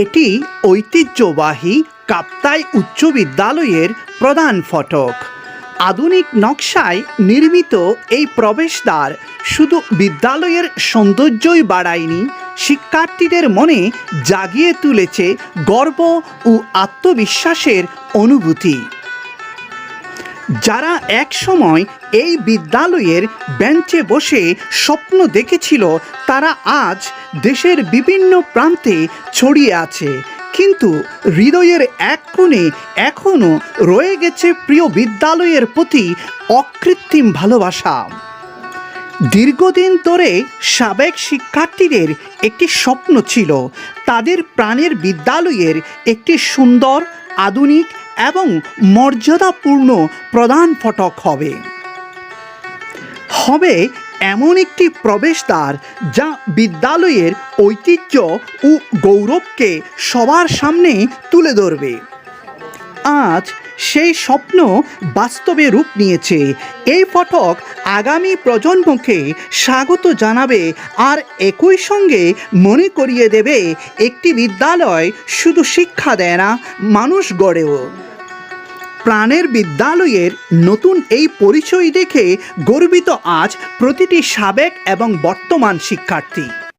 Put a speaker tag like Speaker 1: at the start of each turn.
Speaker 1: এটি ঐতিহ্যবাহী কাপ্তাই উচ্চ বিদ্যালয়ের প্রধান ফটক। আধুনিক নকশায় নির্মিত এই প্রবেশদ্বার শুধু বিদ্যালয়ের সৌন্দর্যই বাড়ায়নি, শিক্ষার্থীদের মনে জাগিয়ে তুলেছে গর্ব ও আত্মবিশ্বাসের অনুভূতি। যারা একসময় এই বিদ্যালয়ের বেঞ্চে বসে স্বপ্ন দেখেছিল, তারা আজ দেশের বিভিন্ন প্রান্তে ছড়িয়ে আছে, কিন্তু হৃদয়ের এক কোণে এখনও রয়ে গেছে প্রিয় বিদ্যালয়ের প্রতি অকৃত্রিম ভালোবাসা। দীর্ঘদিন ধরে সাবেক শিক্ষার্থীদের একটি স্বপ্ন ছিল, তাদের প্রাণের বিদ্যালয়ের একটি সুন্দর, আধুনিক এবং মর্যাদাপূর্ণ প্রধান ফটক হবে এমন একটি প্রবেশদ্বার যা বিদ্যালয়ের ঐতিহ্য ও গৌরবকে সবার সামনে তুলে ধরবে। আজ সেই স্বপ্ন বাস্তবে রূপ নিয়েছে। এই ফটক আগামী প্রজন্মকে স্বাগত জানাবে আর একই সঙ্গে মনে করিয়ে দেবে, একটি বিদ্যালয় শুধু শিক্ষা দেয় না, মানুষ গড়েও। প্রাণের বিদ্যালয়ের নতুন এই পরিচয় দেখে গর্বিত আজ প্রতিটি সাবেক এবং বর্তমান শিক্ষার্থী।